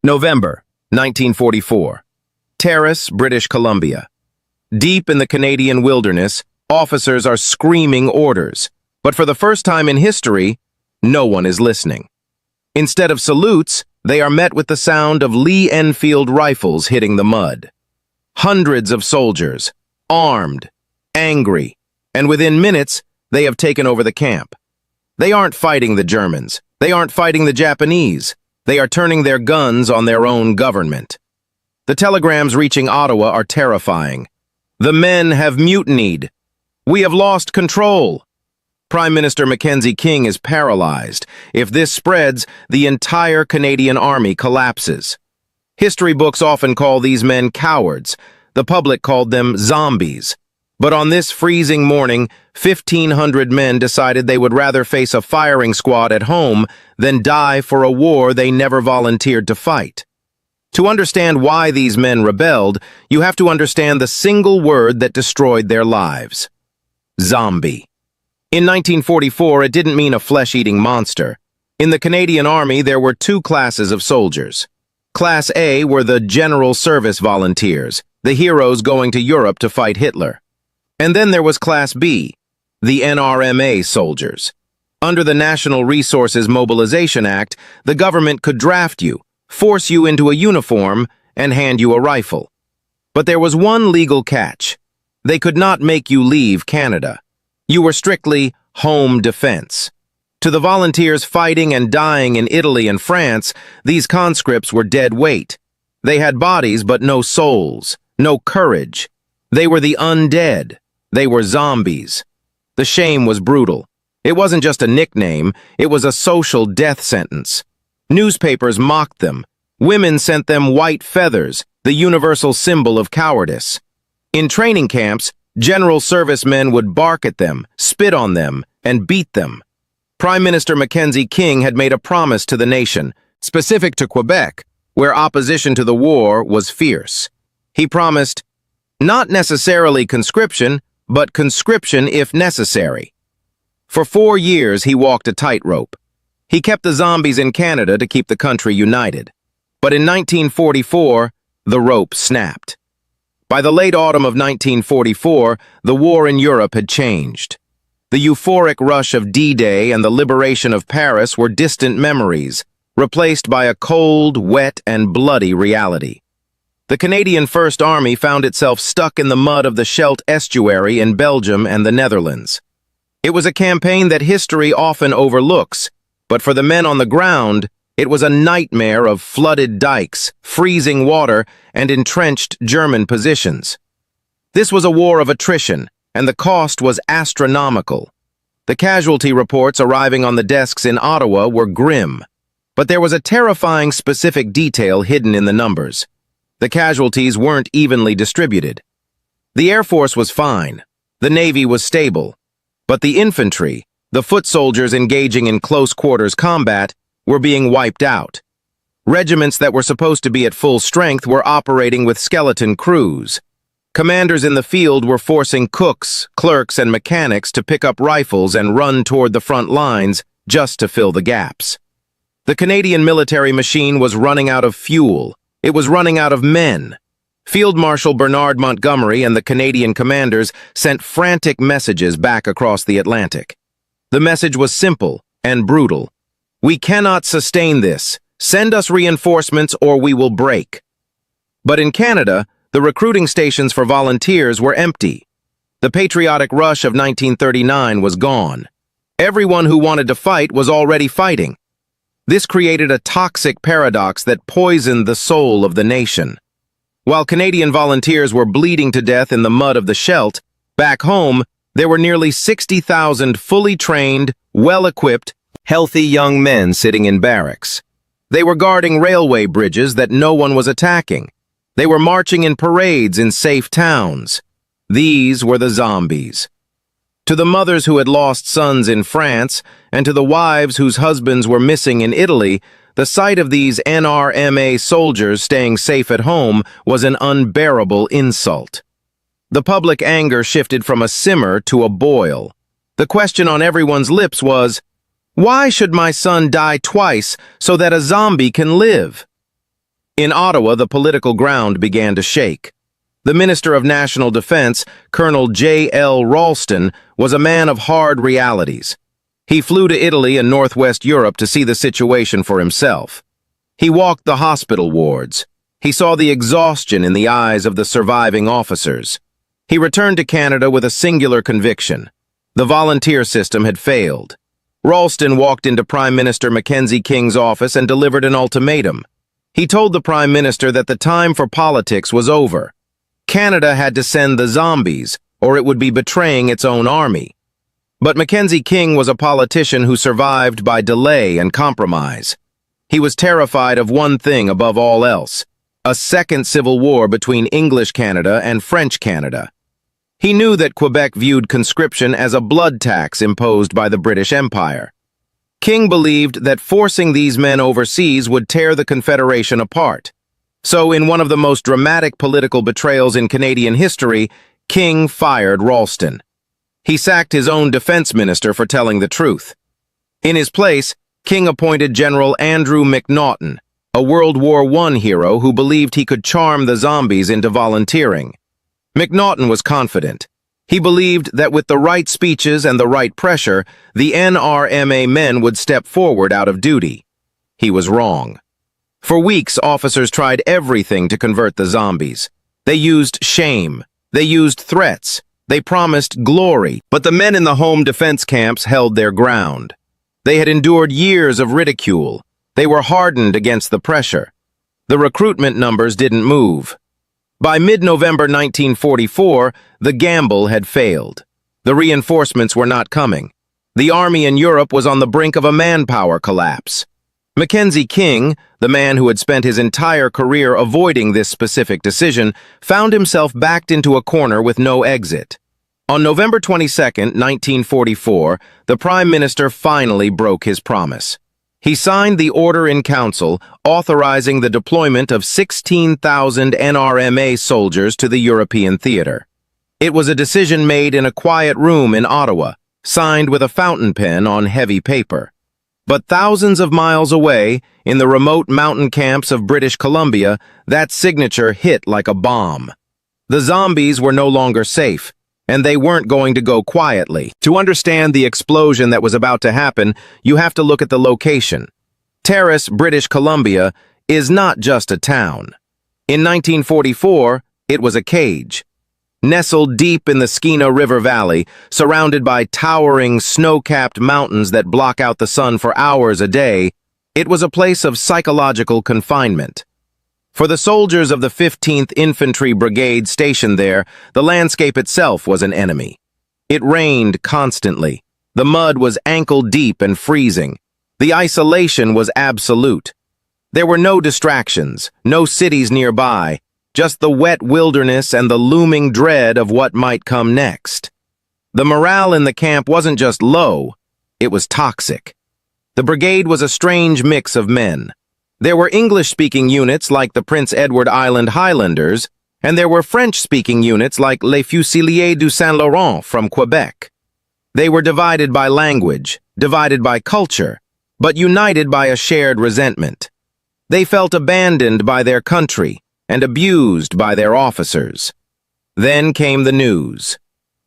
November 1944. Terrace, British Columbia. Deep in the Canadian wilderness, officers are screaming orders. But for the first time in history, no one is listening. Instead of salutes, they are met with the sound of Lee-Enfield rifles hitting the mud. Hundreds of soldiers, armed, angry, and within minutes, they have taken over the camp. They aren't fighting the Germans. They aren't fighting the Japanese. They are turning their guns on their own government. The telegrams reaching Ottawa are terrifying. The men have mutinied. We have lost control. Prime Minister Mackenzie King is paralyzed. If this spreads, the entire Canadian army collapses. History books often call these men cowards. The public called them zombies. But on this freezing morning, 1,500 men decided they would rather face a firing squad at home than die for a war they never volunteered to fight. To understand why these men rebelled, you have to understand the single word that destroyed their lives: zombie. In 1944, it didn't mean a flesh-eating monster. In the Canadian Army, there were two classes of soldiers. Class A were the General Service Volunteers, the heroes going to Europe to fight Hitler. And then there was Class B, the NRMA soldiers. Under the National Resources Mobilization Act, the government could draft you, force you into a uniform, and hand you a rifle. But there was one legal catch. They could not make you leave Canada. You were strictly home defense. To the volunteers fighting and dying in Italy and France, these conscripts were dead weight. They had bodies but no souls, no courage. They were the undead. They were zombies. The shame was brutal. It wasn't just a nickname, it was a social death sentence. Newspapers mocked them. Women sent them white feathers, the universal symbol of cowardice. In training camps, general servicemen would bark at them, spit on them, and beat them. Prime Minister Mackenzie King had made a promise to the nation, specific to Quebec, where opposition to the war was fierce. He promised, not necessarily conscription, but conscription if necessary. For 4 years, he walked a tightrope. He kept the zombies in Canada to keep the country united. But in 1944, the rope snapped. By the late autumn of 1944, the war in Europe had changed. The euphoric rush of D-Day and the liberation of Paris were distant memories, replaced by a cold, wet, and bloody reality. The Canadian First Army found itself stuck in the mud of the Scheldt estuary in Belgium and the Netherlands. It was a campaign that history often overlooks, but for the men on the ground, it was a nightmare of flooded dikes, freezing water, and entrenched German positions. This was a war of attrition, and the cost was astronomical. The casualty reports arriving on the desks in Ottawa were grim, but there was a terrifying specific detail hidden in the numbers. The casualties weren't evenly distributed. The Air Force was fine. The Navy was stable. But the infantry, the foot soldiers engaging in close-quarters combat, were being wiped out. Regiments that were supposed to be at full strength were operating with skeleton crews. Commanders in the field were forcing cooks, clerks, and mechanics to pick up rifles and run toward the front lines just to fill the gaps. The Canadian military machine was running out of fuel. It was running out of men. Field Marshal Bernard Montgomery and the Canadian commanders sent frantic messages back across the Atlantic. The message was simple and brutal. We cannot sustain this. Send us reinforcements or we will break. But in Canada, the recruiting stations for volunteers were empty. The patriotic rush of 1939 was gone. Everyone who wanted to fight was already fighting. This created a toxic paradox that poisoned the soul of the nation. While Canadian volunteers were bleeding to death in the mud of the Scheldt, back home, there were nearly 60,000 fully trained, well-equipped, healthy young men sitting in barracks. They were guarding railway bridges that no one was attacking. They were marching in parades in safe towns. These were the zombies. To the mothers who had lost sons in France, and to the wives whose husbands were missing in Italy, the sight of these NRMA soldiers staying safe at home was an unbearable insult. The public anger shifted from a simmer to a boil. The question on everyone's lips was, why should my son die twice so that a zombie can live? In Ottawa, the political ground began to shake. The Minister of National Defense, Colonel J.L. Ralston, was a man of hard realities. He flew to Italy and Northwest Europe to see the situation for himself. He walked the hospital wards. He saw the exhaustion in the eyes of the surviving officers. He returned to Canada with a singular conviction. The volunteer system had failed. Ralston walked into Prime Minister Mackenzie King's office and delivered an ultimatum. He told the Prime Minister that the time for politics was over. Canada had to send the zombies, or it would be betraying its own army. But Mackenzie King was a politician who survived by delay and compromise. He was terrified of one thing above all else: a second civil war between English Canada and French Canada. He knew that Quebec viewed conscription as a blood tax imposed by the British Empire. King believed that forcing these men overseas would tear the Confederation apart. So, in one of the most dramatic political betrayals in Canadian history, King fired Ralston. He sacked his own defense minister for telling the truth. In his place, King appointed General Andrew McNaughton, a World War I hero who believed he could charm the zombies into volunteering. McNaughton was confident. He believed that with the right speeches and the right pressure, the NRMA men would step forward out of duty. He was wrong. For weeks, officers tried everything to convert the zombies. They used shame. They used threats. They promised glory. But the men in the home defense camps held their ground. They had endured years of ridicule. They were hardened against the pressure. The recruitment numbers didn't move. By mid-November 1944, the gamble had failed. The reinforcements were not coming. The army in Europe was on the brink of a manpower collapse. Mackenzie King, the man who had spent his entire career avoiding this specific decision, found himself backed into a corner with no exit. On November 22, 1944, the Prime Minister finally broke his promise. He signed the Order in Council authorizing the deployment of 16,000 NRMA soldiers to the European theater. It was a decision made in a quiet room in Ottawa, signed with a fountain pen on heavy paper. But thousands of miles away, in the remote mountain camps of British Columbia, that signature hit like a bomb. The zombies were no longer safe, and they weren't going to go quietly. To understand the explosion that was about to happen, you have to look at the location. Terrace, British Columbia, is not just a town. In 1944, it was a cage. Nestled deep in the Skeena River Valley, surrounded by towering, snow-capped mountains that block out the sun for hours a day, it was a place of psychological confinement. For the soldiers of the 15th Infantry Brigade stationed there, the landscape itself was an enemy. It rained constantly. The mud was ankle-deep and freezing. The isolation was absolute. There were no distractions, no cities nearby, just the wet wilderness and the looming dread of what might come next. The morale in the camp wasn't just low, it was toxic. The brigade was a strange mix of men. There were English-speaking units like the Prince Edward Island Highlanders, and there were French-speaking units like Les Fusiliers du Saint-Laurent from Quebec. They were divided by language, divided by culture, but united by a shared resentment. They felt abandoned by their country and abused by their officers. Then came the news.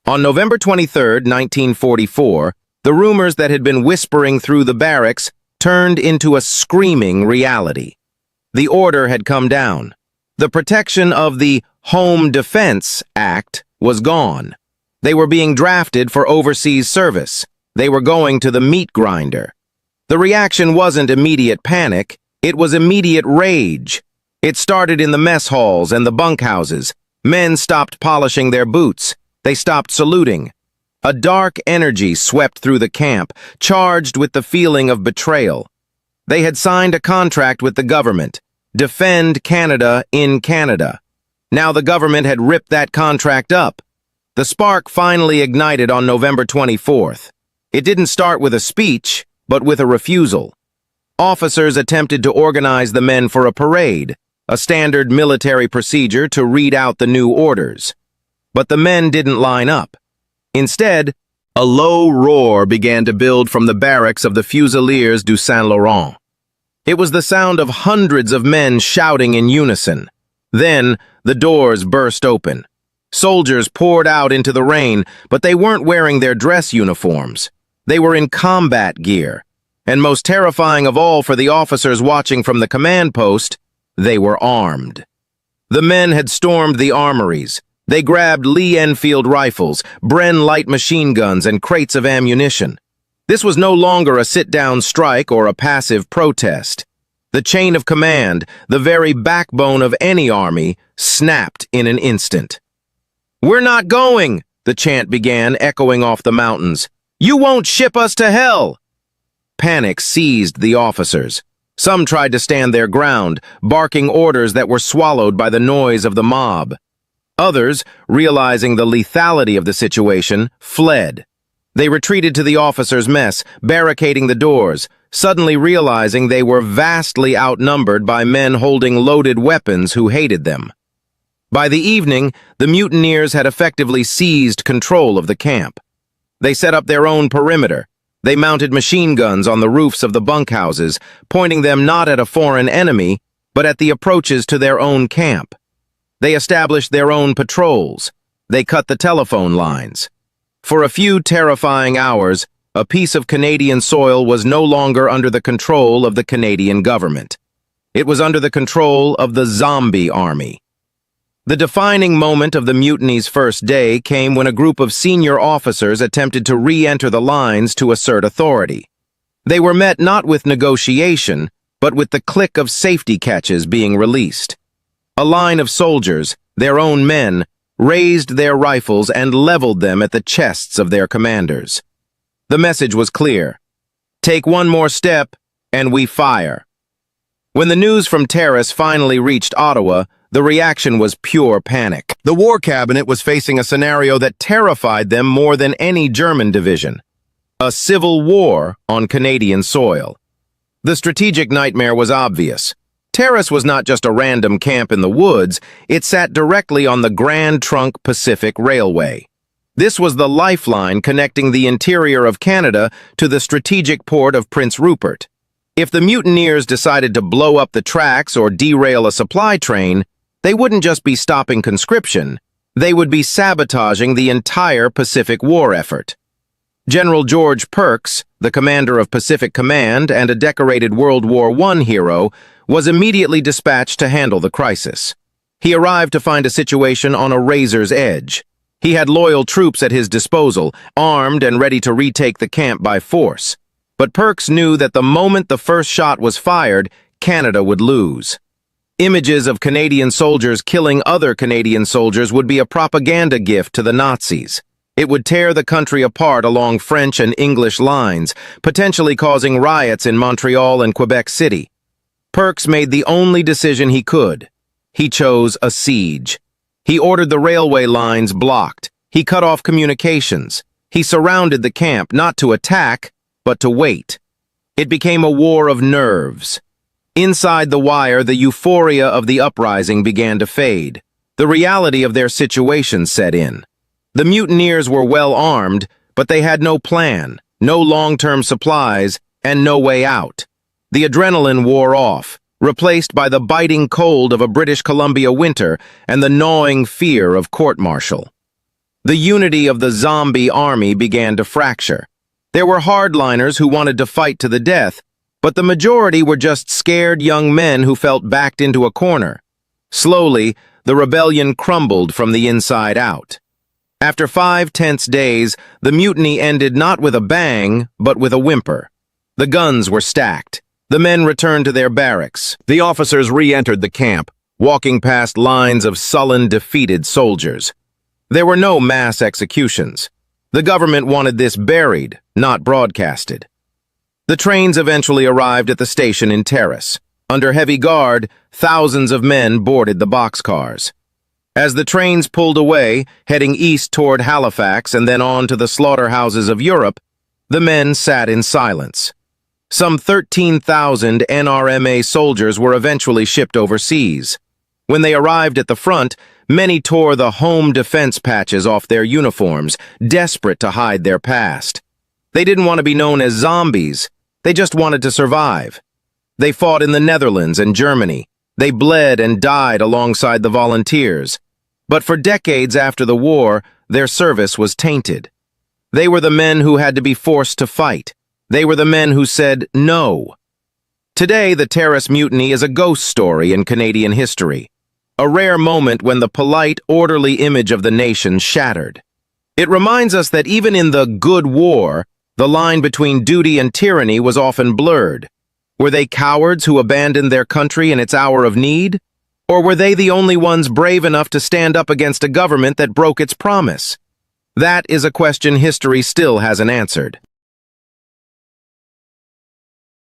On November 23, 1944, the rumors that had been whispering through the barracks turned into a screaming reality. The order had come down. The protection of the Home Defense Act was gone. They were being drafted for overseas service. They were going to the meat grinder. The reaction wasn't immediate panic, it was immediate rage. It started in the mess halls and the bunkhouses. Men stopped polishing their boots. They stopped saluting. A dark energy swept through the camp, charged with the feeling of betrayal. They had signed a contract with the government, Defend Canada in Canada. Now the government had ripped that contract up. The spark finally ignited on November 24th. It didn't start with a speech, but with a refusal. Officers attempted to organize the men for a parade, a standard military procedure to read out the new orders. But the men didn't line up. Instead, a low roar began to build from the barracks of the Fusiliers du Saint-Laurent. It was the sound of hundreds of men shouting in unison. Then, the doors burst open. Soldiers poured out into the rain, but they weren't wearing their dress uniforms. They were in combat gear. And most terrifying of all for the officers watching from the command post, they were armed. The men had stormed the armories. They grabbed Lee Enfield rifles, Bren light machine guns, and crates of ammunition. This was no longer a sit-down strike or a passive protest. The chain of command, the very backbone of any army, snapped in an instant. "We're not going," the chant began, echoing off the mountains. "You won't ship us to hell!" Panic seized the officers. Some tried to stand their ground, barking orders that were swallowed by the noise of the mob. Others, realizing the lethality of the situation, fled. They retreated to the officers' mess, barricading the doors, suddenly realizing they were vastly outnumbered by men holding loaded weapons who hated them. By the evening, the mutineers had effectively seized control of the camp. They set up their own perimeter. They mounted machine guns on the roofs of the bunkhouses, pointing them not at a foreign enemy, but at the approaches to their own camp. They established their own patrols. They cut the telephone lines. For a few terrifying hours, a piece of Canadian soil was no longer under the control of the Canadian government. It was under the control of the zombie army. The defining moment of the mutiny's first day came when a group of senior officers attempted to re-enter the lines to assert authority. They were met not with negotiation, but with the click of safety catches being released. A line of soldiers, their own men, raised their rifles and leveled them at the chests of their commanders. The message was clear. Take one more step, and we fire. When the news from Terrace finally reached Ottawa, the reaction was pure panic. The War Cabinet was facing a scenario that terrified them more than any German division. A civil war on Canadian soil. The strategic nightmare was obvious. Terrace was not just a random camp in the woods, it sat directly on the Grand Trunk Pacific Railway. This was the lifeline connecting the interior of Canada to the strategic port of Prince Rupert. If the mutineers decided to blow up the tracks or derail a supply train, they wouldn't just be stopping conscription, they would be sabotaging the entire Pacific War effort. General George Perks, the commander of Pacific Command and a decorated World War I hero, was immediately dispatched to handle the crisis. He arrived to find a situation on a razor's edge. He had loyal troops at his disposal, armed and ready to retake the camp by force. But Perks knew that the moment the first shot was fired, Canada would lose. Images of Canadian soldiers killing other Canadian soldiers would be a propaganda gift to the Nazis. It would tear the country apart along French and English lines, potentially causing riots in Montreal and Quebec City. Perks made the only decision he could. He chose a siege. He ordered the railway lines blocked. He cut off communications. He surrounded the camp, not to attack, but to wait. It became a war of nerves. Inside the wire, the euphoria of the uprising began to fade. The reality of their situation set in. The mutineers were well armed, but they had no plan, no long-term supplies, and no way out. The adrenaline wore off, replaced by the biting cold of a British Columbia winter and the gnawing fear of court-martial. The unity of the zombie army began to fracture. There were hardliners who wanted to fight to the death, but the majority were just scared young men who felt backed into a corner. Slowly, the rebellion crumbled from the inside out. After 5 tense days, the mutiny ended not with a bang, but with a whimper. The guns were stacked. The men returned to their barracks. The officers re-entered the camp, walking past lines of sullen, defeated soldiers. There were no mass executions. The government wanted this buried, not broadcasted. The trains eventually arrived at the station in Terrace. Under heavy guard, thousands of men boarded the boxcars. As the trains pulled away, heading east toward Halifax and then on to the slaughterhouses of Europe, the men sat in silence. Some 13,000 NRMA soldiers were eventually shipped overseas. When they arrived at the front, many tore the home defense patches off their uniforms, desperate to hide their past. They didn't want to be known as zombies. They just wanted to survive. They fought in the Netherlands and Germany. They bled and died alongside the volunteers. But for decades after the war, their service was tainted. They were the men who had to be forced to fight. They were the men who said no. Today, the terrorist mutiny is a ghost story in Canadian history, a rare moment when the polite, orderly image of the nation shattered. It reminds us that even in the good war, the line between duty and tyranny was often blurred. Were they cowards who abandoned their country in its hour of need? Or were they the only ones brave enough to stand up against a government that broke its promise? That is a question history still hasn't answered.